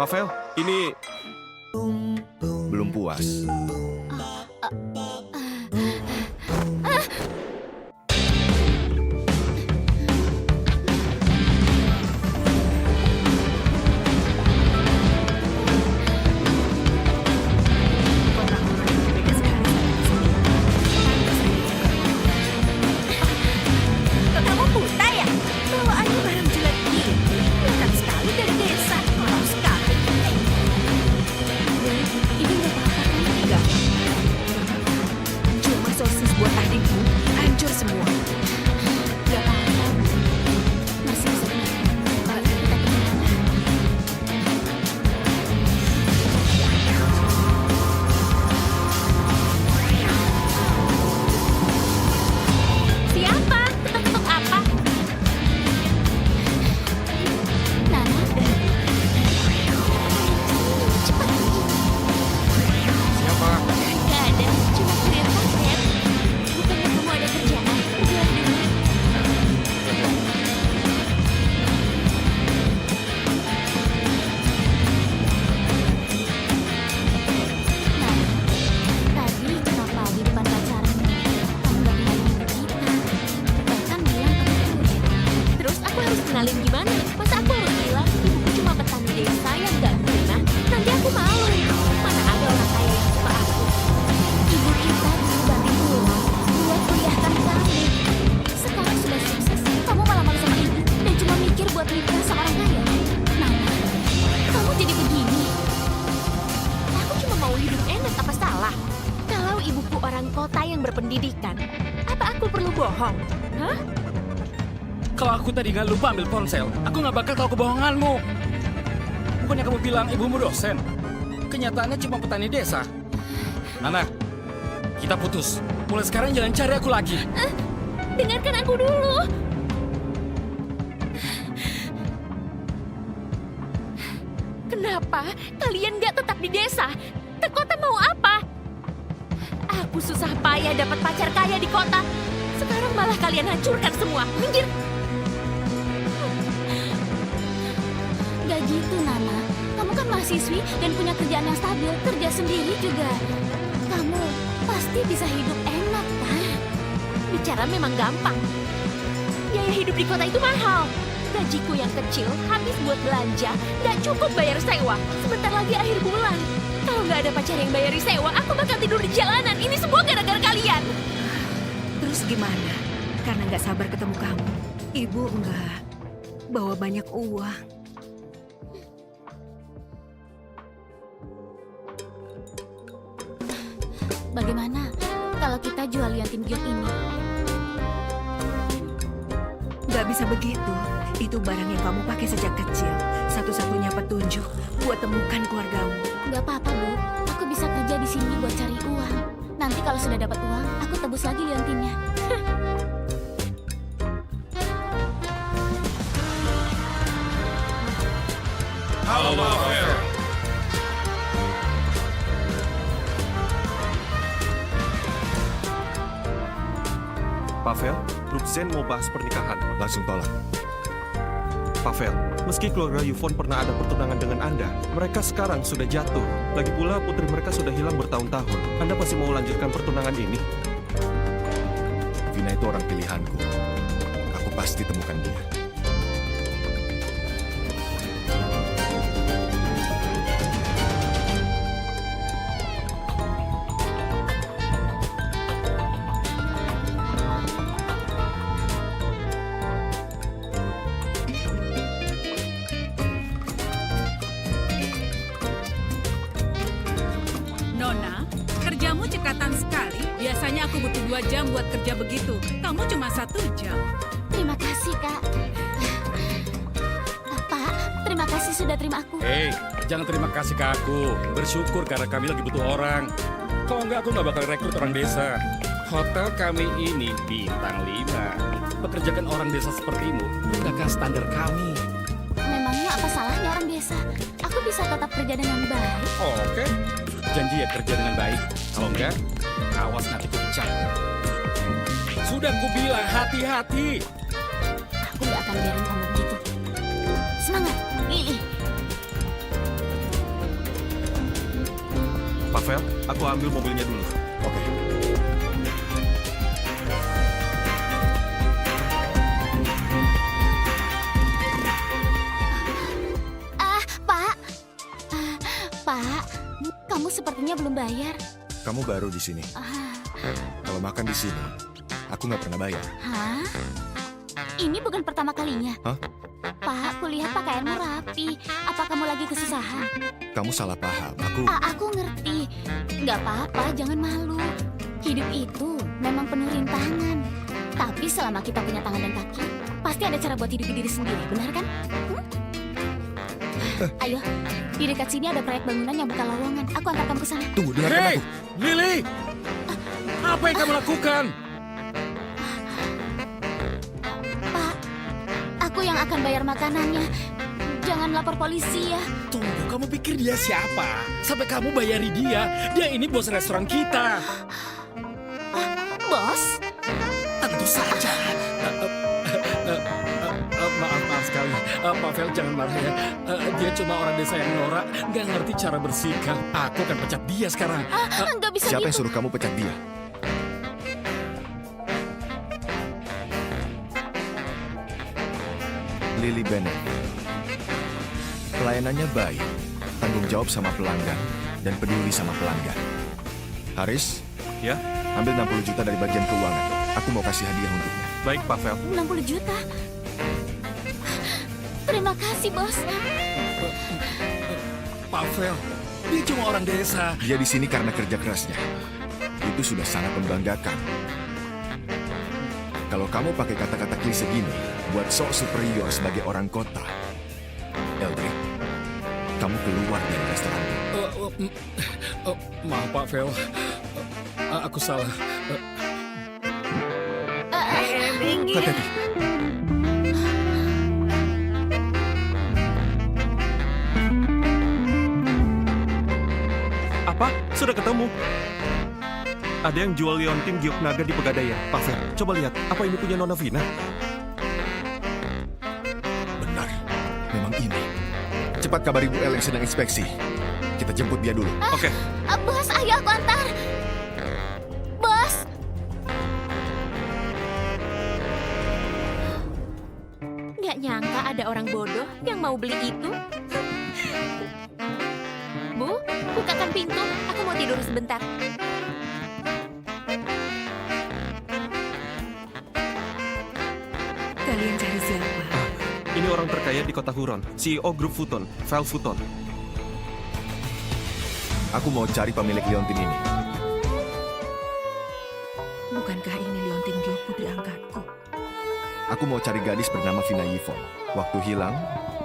Pavel, ini belum puas. Kamu buta ya? Bawaannya barang jelek gini. Kelihatan sekali dari desa. Malam sekali. Ini nggak apa-apa kan? Nggak. Cuma sosis buat adikku hancur semua. Gak apa-apa. Masih bisa kenapa? Kalau kita kemana? Siapa? Ketuk-ketuk apa? Nana? Cepat. Siapa? Gak ada. Cuma kurir paket. Bukannya kamu ada kerjaan? Biar dulu. Nah, tadi kenapa di depan pacaran kamu gak kenalin kita? Bahkan bilang kamu kurir. Terus aku harus kenalin gimana? Masa aku harus bilang ibuku cuma petani desa yang gak guna? Nanti aku malu. Mana ada orang kaya yang suka aku? Ibu kita dulu banting tulang buat kuliahkan kami. Sekarang sudah sukses, kamu malah malu sama ibu dan cuma mikir buat nikah seorang kaya. Nana, kamu jadi begini. Aku cuma mau hidup enak, apa salah? Kalau ibuku orang kota yang berpendidikan, apa aku perlu bohong? Hah? Kalau aku tadi nggak lupa ambil ponsel, aku nggak bakal tahu kebohonganmu. Bukannya kamu bilang ibumu dosen? Kenyataannya cuma petani desa. Nana, kita putus. Mulai sekarang jangan cari aku lagi. Dengarkan aku dulu. Kenapa kalian nggak tetap di desa? Ke kota mau apa? Aku susah payah dapat pacar kaya di kota. Sekarang malah kalian hancurkan semua. Minggir. Gak gitu, Nana. Kamu kan mahasiswi dan punya kerjaan yang stabil. Kerja sendiri juga. Kamu pasti bisa hidup enak, kan? Bicara memang gampang. Biaya hidup di kota itu mahal. Gajiku yang kecil habis buat belanja, nggak cukup bayar sewa. Sebentar lagi akhir bulan. Kalau nggak ada pacar yang bayari sewa, aku bakal tidur di jalanan. Ini semua gara-gara kalian. Terus gimana? Karena nggak sabar ketemu kamu. Ibu nggak bawa banyak uang. Bagaimana kalau kita jual liantin giok ini? Nggak bisa begitu. Itu barang yang kamu pakai sejak kecil. Satu-satunya petunjuk buat temukan keluargamu. Nggak apa-apa, Bu. Aku bisa kerja di sini buat cari uang. Nanti kalau sudah dapat uang, aku tebus lagi liontinnya. Halo, Pavel. Pavel, Grup Zen mau bahas pernikahan. Langsung tolak. Pavel, meski keluarga Yufon pernah ada pertunangan dengan Anda, mereka sekarang sudah jatuh. Lagi pula putri mereka sudah hilang bertahun-tahun. Anda masih mau lanjutkan pertunangan ini? Vina itu orang pilihanku. Aku pasti temukan dia. Nona, kerjamu cekatan sekali. Biasanya aku butuh 2 jam buat kerja begitu. Kamu cuma 1 jam. Terima kasih, Kak. Pak, terima kasih sudah terima aku. Hei, jangan terima kasih ke aku. Bersyukur karena kami lagi butuh orang. Kalau enggak, aku nggak bakal rekrut orang desa. Hotel kami ini bintang 5. Pekerjakan orang desa sepertimu, bukan standar kami. Memangnya apa salahnya orang desa? Aku bisa tetap kerja dengan baik. Oke, janji ya kerja dengan baik. Kalau enggak, awas nanti ku pecat. Sudah ku bilang hati-hati. Aku nggak akan biarin kamu begitu. Semangat, Lili. Pavel, aku ambil mobilnya dulu. Oke. Pak. Pak, kamu sepertinya belum bayar. Kamu baru di sini. Kalau makan di sini, aku nggak pernah bayar. Hah? Ini bukan pertama kalinya. Hah? Pak, kulihat pakaianmu rapi. Apa kamu lagi kesusahan? Kamu salah paham. Aku ngerti. Nggak apa-apa, jangan malu. Hidup itu memang penuh rintangan. Tapi selama kita punya tangan dan kaki, pasti ada cara buat hidup diri sendiri, benar kan? Ayo, di dekat sini ada proyek bangunan yang bukan lowongan. Aku antar kamu ke sana. Tunggu, dengarkan Hei, aku. Lily! Apa yang kamu lakukan? Pak, aku yang akan bayar makanannya. Jangan lapor polisi ya. Tunggu, kamu pikir dia siapa? Sampai kamu bayari dia. Dia ini bos restoran kita. Bos? Tentu saja. Maaf sekali. Pavel jangan marah ya. Dia cuma orang desa yang norak, nggak ngerti cara bersikap. Aku akan pecat dia sekarang. Nggak bisa Siapa yang gitu. suruh kamu pecat dia? Lily Bennett. Pelayanannya baik, tanggung jawab sama pelanggan, dan peduli sama pelanggan. Haris, Ya, ambil 60 juta dari bagian keuangan. Aku mau kasih hadiah untuknya. baik Pavel. 60 juta. Terima kasih, Bos. Pavel, dia cuma orang desa. Dia di sini karena kerja kerasnya. Itu sudah sangat membanggakan. Kalau kamu pakai kata-kata klise gini buat sok superior sebagai orang kota, Eldrick, kamu keluar dari restoran. Maaf Pak Vel, aku salah. Hati-hati. Apa? Sudah ketemu? Ada yang jual liontin giok naga di Pegadaian. Pavel, coba lihat. Apa ini punya Nona Vina? Benar, memang ini. Cepat kabari Bu El yang sedang inspeksi. Kita jemput dia dulu. Oke. Bos, ayo aku antar. Bos. Nggak nyangka ada orang bodoh yang mau beli itu. Bu, bukakan pintu. Aku mau tidur sebentar. Kalian cari siapa? Ini orang terkaya di kota Huron. CEO grup Futon, Val Futon. Aku mau cari pemilik liontin ini. Bukankah ini liontin giok putri angkatku? Aku mau cari gadis bernama Vina Yvonne. Waktu hilang,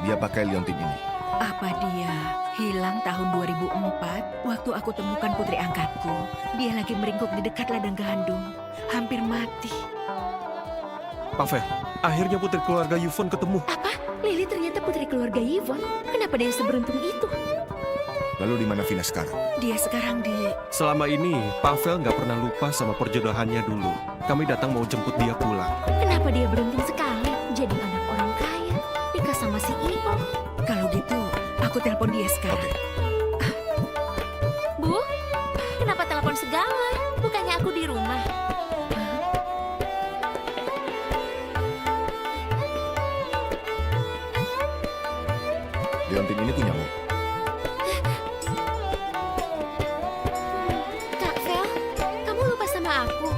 dia pakai liontin ini. Apa dia hilang tahun 2004 waktu aku temukan putri angkatku? Dia lagi meringkuk di dekat ladang gandum, hampir mati. Pavel, akhirnya putri keluarga Yvonne ketemu. Apa? Lily ternyata putri keluarga Yvonne. Kenapa dia seberuntung itu? Lalu di mana Vina sekarang? Dia sekarang di... Selama ini, Pavel nggak pernah lupa sama perjodohannya dulu. Kami datang mau jemput dia pulang. Kenapa dia beruntung sekali jadi anak orang kaya, nikah sama CEO? Kalau gitu, aku telepon dia sekarang. Bu, kenapa telepon segala? Bukannya aku di rumah. Liontin ini punyamu. Kak Vel, kamu lupa sama aku.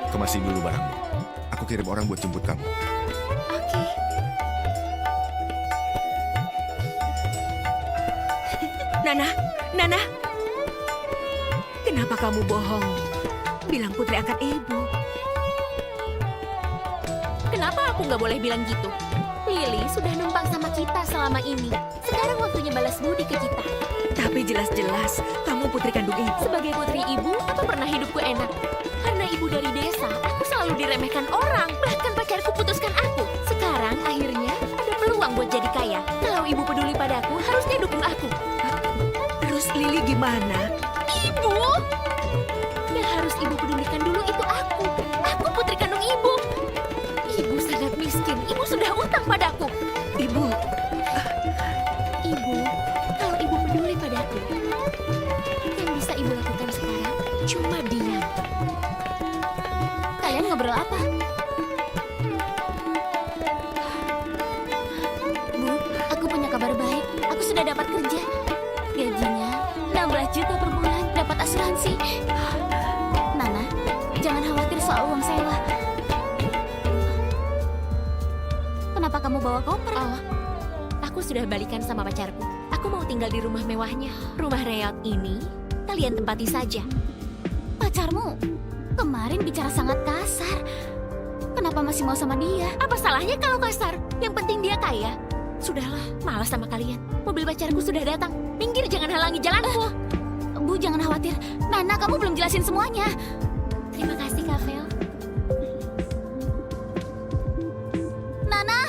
Kemasi dulu barangmu. Aku kirim orang buat jemput kamu. Oke. Nana, kenapa kamu bohong? Bilang putri angkat ibu. Kenapa aku nggak boleh bilang gitu? Lily sudah numpang sama kita selama ini. Sekarang waktunya balas budi ke kita. Tapi jelas-jelas kamu putri kandung ibu. Sebagai putri ibu, apa pernah hidupku enak? Karena ibu dari desa, aku selalu diremehkan orang. Bahkan pacarku putuskan aku. Sekarang akhirnya ada peluang buat jadi kaya. Kalau ibu peduli padaku, harusnya dukung aku. Terus Lily gimana? Ibu! Yang harus ibu pedulikan dulu itu aku. Aku putri kandung ibu. Ibu sangat miskin. Ibu sudah utang padaku. Ibu, Ibu, kalau ibu Cuma diam. Kalian ngobrol apa? Bu, aku punya kabar baik. Aku sudah dapat kerja. Gajinya 16 juta per bulan, dapat asuransi. Nana, jangan khawatir soal uang sewa. Kenapa kamu bawa koper? Oh, aku sudah balikan sama pacarku. Aku mau tinggal di rumah mewahnya. Rumah Reot ini kalian tempati saja. Pacarmu kemarin bicara sangat kasar. Kenapa masih mau sama dia? Apa salahnya kalau kasar? Yang penting dia kaya. Sudahlah, malas sama kalian. Mobil pacarku sudah datang. Minggir, jangan halangi jalanku. Bu, jangan khawatir. Nana, kamu belum jelasin semuanya. Terima kasih, Kak Vel. Nana!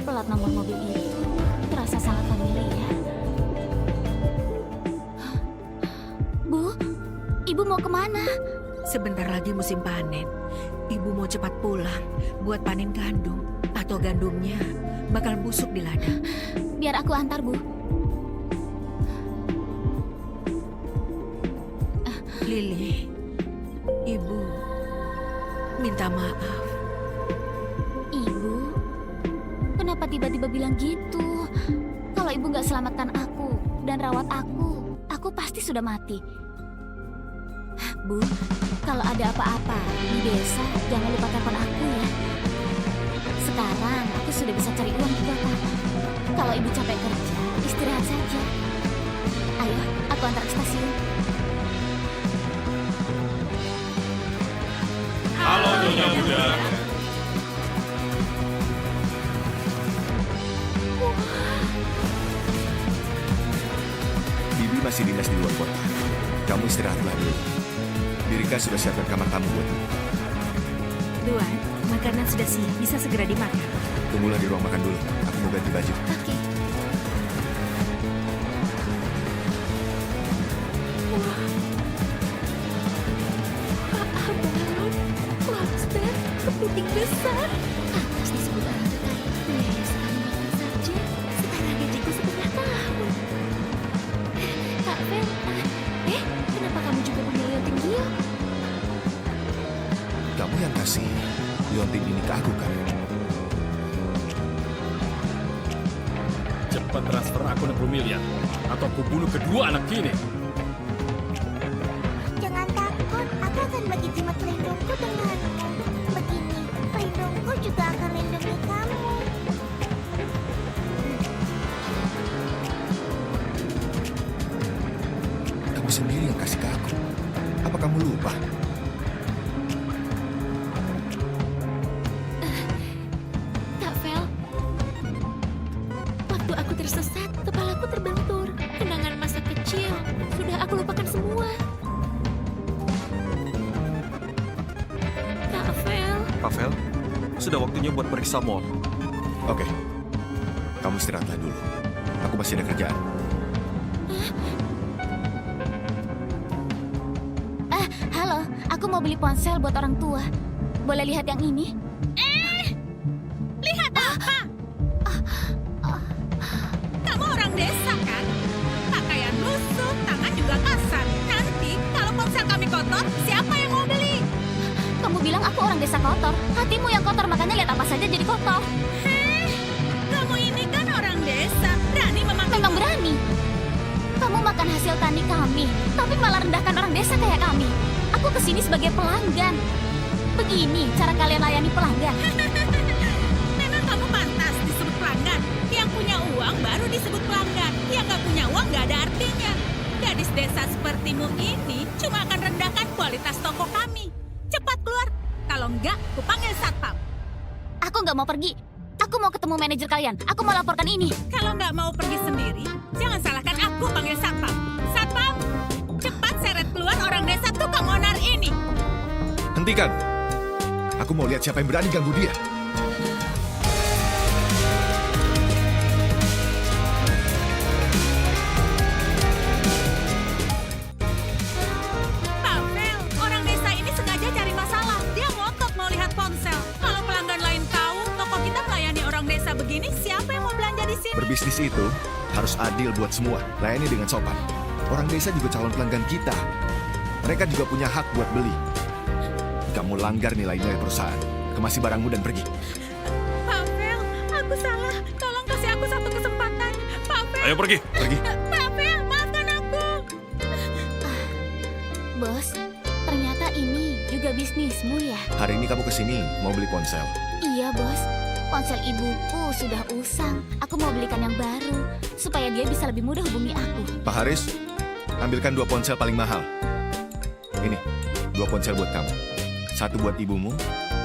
Plat nomor mobil itu terasa sangat familiar. Bu, Ibu mau kemana? Sebentar lagi musim panen. Ibu mau cepat pulang buat panen gandum. Atau gandumnya bakal busuk di ladang. Biar aku antar, Bu. Lili, Ibu minta maaf. Ibu, kenapa tiba-tiba bilang gitu? Kalau Ibu nggak selamatkan aku dan rawat aku pasti sudah mati. Bu, kalau ada apa-apa di desa, jangan lupa telepon aku ya. Sekarang aku sudah bisa cari uang di kota. Kalau Ibu capek kerja, istirahat saja. Ayo, aku antar ke stasiun. Halo Nyonya Muda. Bibi masih dinas di luar kota. Kamu istirahatlah dulu. Dirika sudah siapkan kamar tamu buatmu. Tuan, makanan sudah siap, bisa segera dimakan. Tunggulah di ruang makan dulu. Aku mau ganti baju. Oke. Abang, lobster, kepiting besar. Pantas disebut orang terkaya. Biaya sekali makan saja. Setara gajiku setengah tahun. Kak Vel, kenapa kamu juga punya liontin Gio? Kamu yang kasih liontin ini ke aku kan? Cepat transfer aku 60 miliar. Atau aku bunuh kedua anak ini. Jangan takut, aku akan bagi jimat pelindungku denganmu. Begini, pelindungku juga akan lindungi kamu. Kamu sendiri yang kasih ke aku. Apa kamu lupa? Kak Vel, waktu aku tersesat, kepalaku terbentur. Kenangan masa kecil, sudah aku lupakan semua. Kak Vel, Pavel, sudah waktunya buat periksa mall. Oke. Kamu istirahatlah dulu. Aku masih ada kerjaan. halo, aku mau beli ponsel buat orang tua. Boleh lihat yang ini? Lihat apa? Kamu orang desa kan? Pakaian lusuh, tangan juga kasar. Nanti kalau ponsel kami kotor, siapa yang mau beli? Kamu bilang aku orang desa kotor. Hatimu yang kotor, makanya lihat apa saja jadi kotor. Kamu ini kan orang desa, berani memakai. Memang berani. Kamu makan hasil tani kami, tapi malah rendahkan orang desa kayak kami. Aku kesini sebagai pelanggan. Begini cara kalian layani pelanggan. Memang kamu pantas disebut pelanggan. Yang punya uang baru disebut pelanggan. Yang nggak punya uang nggak ada artinya. Gadis desa sepertimu ini cuma akan rendahkan kualitas toko kami. Cepat keluar. Kalau enggak, aku panggil satpam. Aku nggak mau pergi. Aku mau ketemu manajer kalian. Aku mau laporkan ini. Kalau nggak mau pergi sendiri, jangan salahkan aku panggil satpam. Satpam, cepat seret keluar orang desa tukang onar ini. Hentikan! Aku mau lihat siapa yang berani ganggu dia. Pavel, orang desa ini sengaja cari masalah. Dia ngotot mau lihat ponsel. Kalau pelanggan lain tahu toko kita melayani orang desa begini, siapa yang mau belanja di sini? Berbisnis itu harus harus adil buat semua. Layani dengan sopan. Orang desa juga calon pelanggan kita. Mereka juga punya hak buat beli. Kamu langgar nilai-nilai perusahaan. Kemasi barangmu dan pergi. Pavel, aku salah. Tolong kasih aku satu kesempatan. Pavel, Ayo pergi. Pergi. Pavel, maafkan aku. Bos, ternyata ini juga bisnismu ya? Hari ini kamu kesini mau beli ponsel. Iya, Bos. Ponsel ibuku sudah usang. Aku mau belikan yang baru supaya dia bisa lebih mudah hubungi aku. Pak Haris, ambilkan 2 ponsel paling mahal. Ini, 2 ponsel buat kamu. 1 buat ibumu,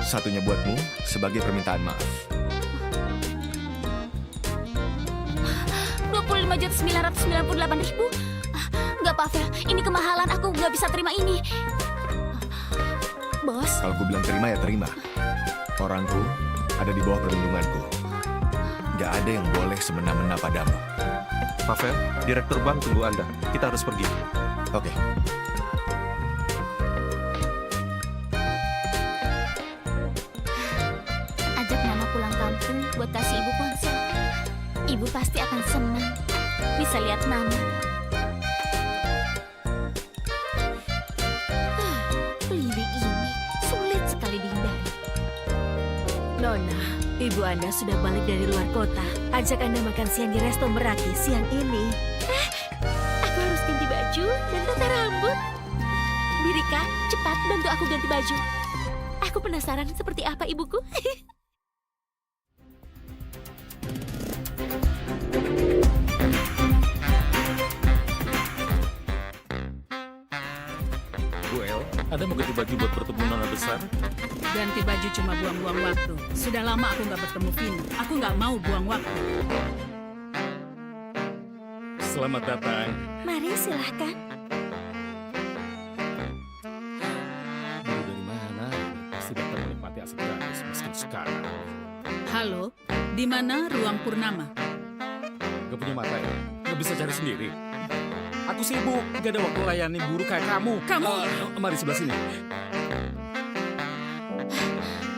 1-nya buatmu sebagai permintaan maaf. 25.998.000. Nggak, Pavel. Ini kemahalan. Aku nggak bisa terima ini. Bos, Kalau aku bilang terima ya terima. Orangku ada di bawah perlindunganku. Gak ada yang boleh semena-mena padamu. Pavel, direktur bank tunggu Anda. Kita harus pergi. Oke. ajak Nana pulang kampung buat kasih ibu ponsel. Ibu pasti akan senang bisa lihat Nana. Pelindung ini sulit sekali dihindari. Nona, ibu Anda sudah balik dari luar kota. Ajak Anda makan siang di resto Meraki siang ini. Aku harus ganti baju dan tata rambut. Birika, cepat bantu aku ganti baju. Aku penasaran seperti apa ibuku. Bu El, Anda mau ganti baju buat pertemuan nona besar? Ganti baju cuma buang-buang waktu. Sudah lama aku nggak bertemu Vino. Aku nggak mau buang waktu. Selamat datang. Mari silahkan. Baru dari mana? Pasti dapat menikmati asik gratis meski sekarang. Halo, di mana ruang Purnama? Gak punya mata ya? Gak bisa cari sendiri? Aku sibuk, gak ada waktu layani buruh kayak kamu. Mari sebelah sini.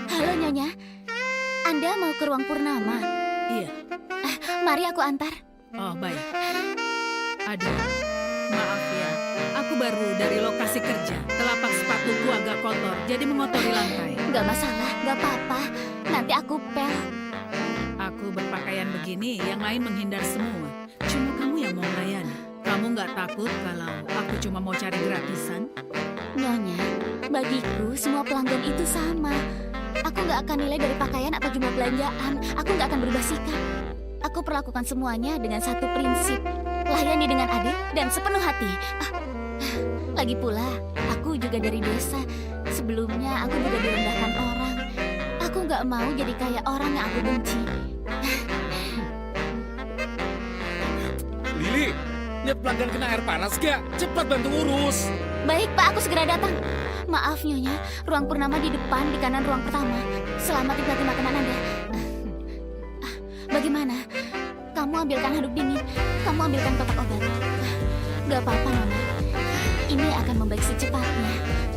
Halo Nyonya, Anda mau ke ruang Purnama? Iya. Mari aku antar. Oh, baik. Aduh, maaf ya. Aku baru dari lokasi kerja. Telapak sepatuku agak kotor, jadi mengotori lantai. Gak masalah, gak apa-apa. Nanti aku pel. Aku berpakaian begini, yang lain menghindar semua. Cuma kamu yang mau melayani. Kamu nggak takut kalau aku cuma mau cari gratisan? Nyonya, bagiku semua pelanggan itu sama. Aku nggak akan nilai dari pakaian atau jumlah belanjaan. Aku nggak akan berubah sikap. Aku perlakukan semuanya dengan satu prinsip. Layani dengan adil dan sepenuh hati. Lagi pula, aku juga dari desa. Sebelumnya aku juga direndahkan orang. Aku nggak mau jadi kayak orang yang aku benci. Lili, lihat pelanggan kena air panas gak? Cepat bantu urus. Baik Pak, aku segera datang. Maaf Nyonya, ruang Purnama di depan, di kanan ruang pertama. Selamat menikmati makanan Anda. Bagaimana? Kamu ambilkan handuk dingin, kamu ambilkan kotak obat. Gak apa-apa Nona, ini akan membaik secepatnya.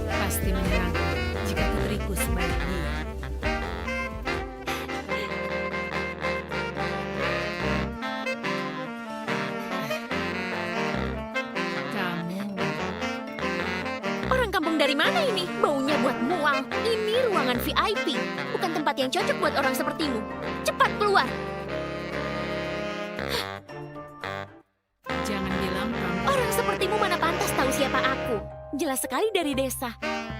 Pasti menyenangkan jika putriku sebaik dia. Kamu Orang kampung dari mana ini? Baunya buat mual. Ini ruangan VIP, bukan tempat yang cocok buat orang sepertimu. Cepat keluar. jangan bilang kamu Orang sepertimu mana pantas tahu siapa aku. Jelas sekali dari desa.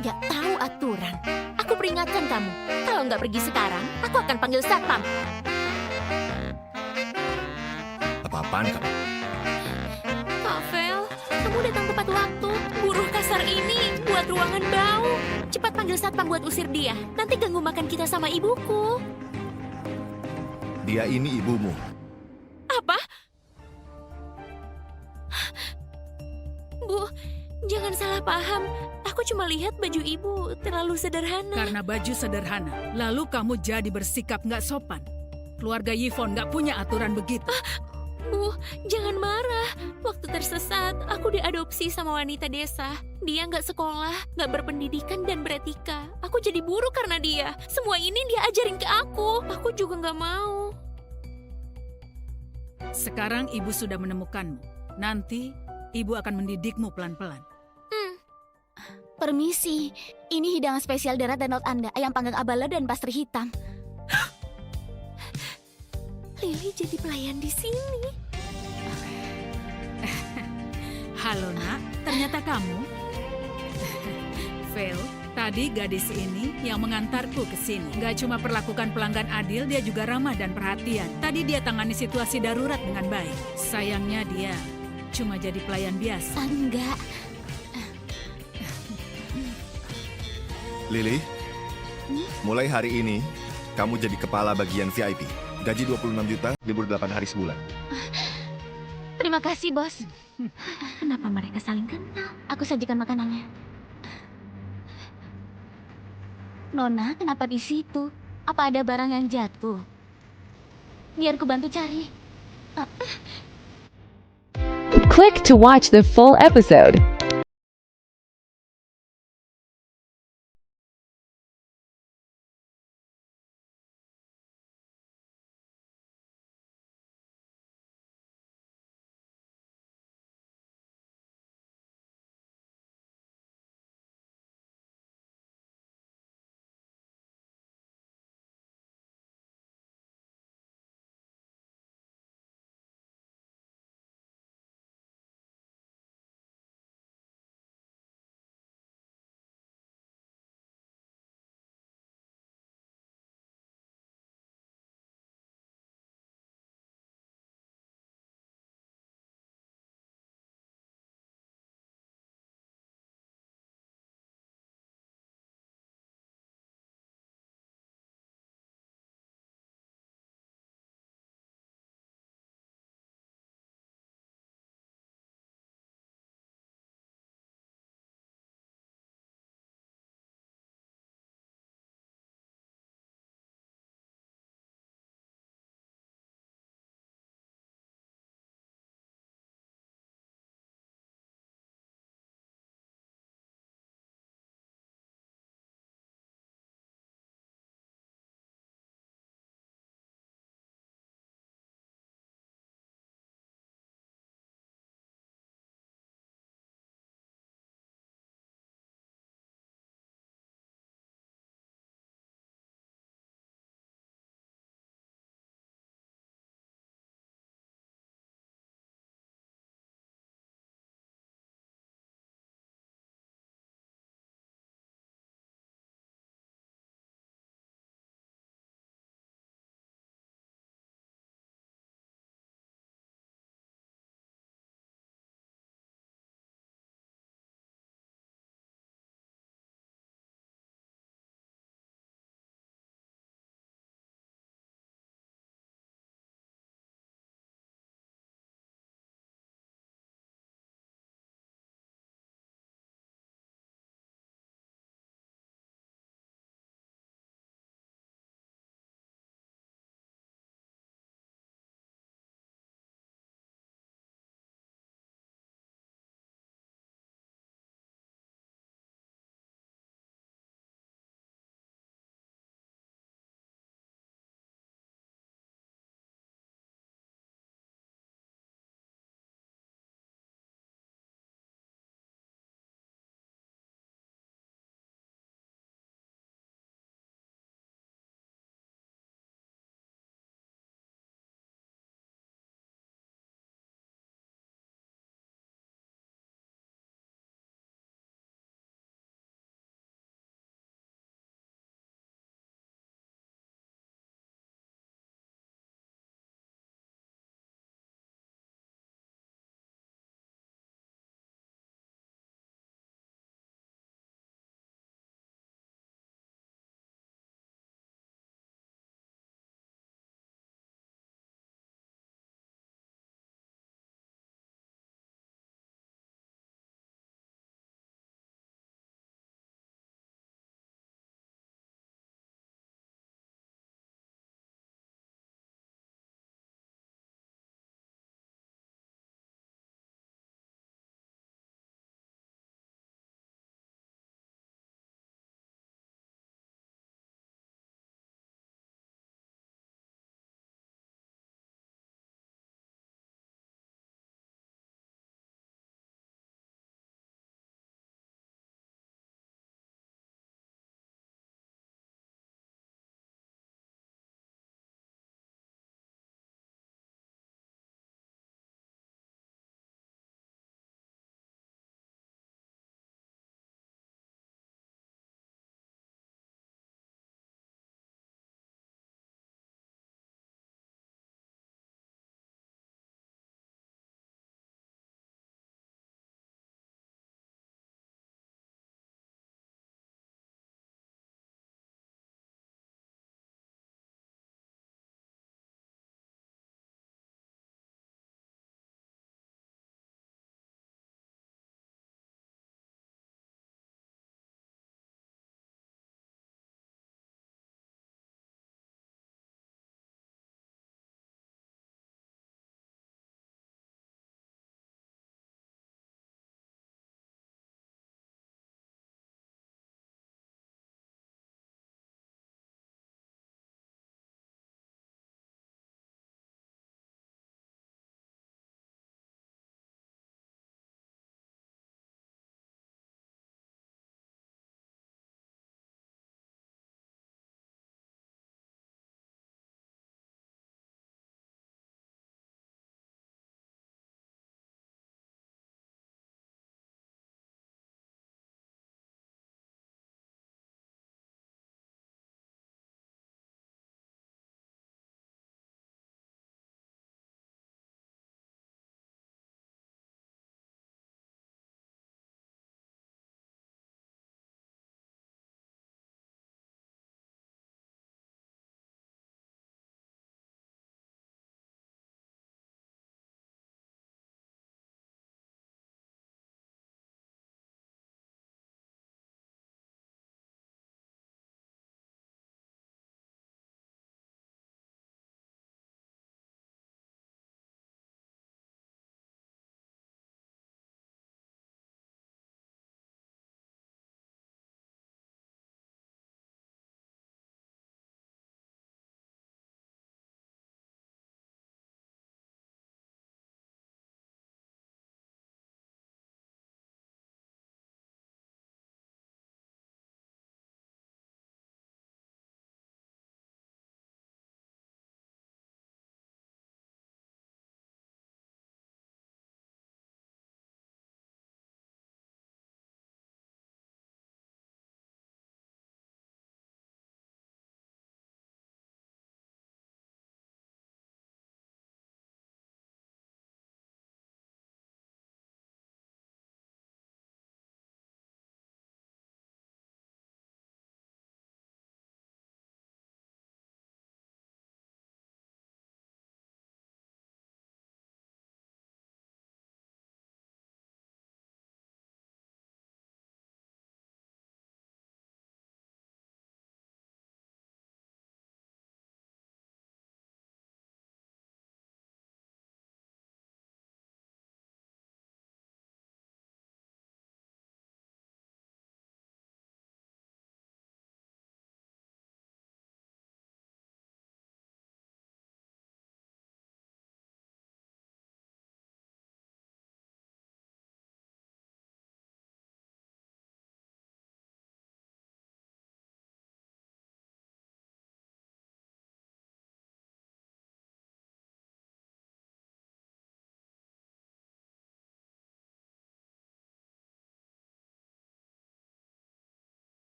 Gak tahu aturan. Aku peringatkan kamu. Kalau nggak pergi sekarang, aku akan panggil satpam. Apa-apaan kamu? Pavel, kamu datang tepat waktu. Buruh kasar ini buat ruangan bau. Cepat panggil satpam buat usir dia. Nanti ganggu makan kita sama ibuku. Dia ini ibumu. Apa? Bu, jangan salah paham. Aku cuma lihat baju ibu terlalu sederhana. karena baju sederhana. Lalu kamu jadi bersikap nggak sopan. Keluarga Yvonne nggak punya aturan begitu. Bu, jangan marah. Waktu tersesat, aku diadopsi sama wanita desa. Dia nggak sekolah, nggak berpendidikan dan beretika. Aku jadi buruh karena dia. Semua ini dia ajarin ke aku. Aku juga nggak mau. Sekarang ibu sudah menemukanmu. Nanti ibu akan mendidikmu pelan-pelan. Permisi, ini hidangan spesial darat dan laut Anda, ayam panggang abala dan pastry hitam. Lily jadi pelayan di sini. Halo nak, ternyata kamu. Vel, tadi gadis ini yang mengantarku ke sini. Gak cuma perlakukan pelanggan adil, dia juga ramah dan perhatian. Tadi dia tangani situasi darurat dengan baik. Sayangnya dia cuma jadi pelayan biasa. Enggak, Lily, mulai hari ini kamu jadi kepala bagian VIP. Gaji 26 juta, libur 8 hari sebulan. terima kasih bos. Kenapa mereka saling kenal? Aku sajikan makanannya. Nona, kenapa di situ? Apa ada barang yang jatuh? Biar ku bantu cari. Click to watch the full episode.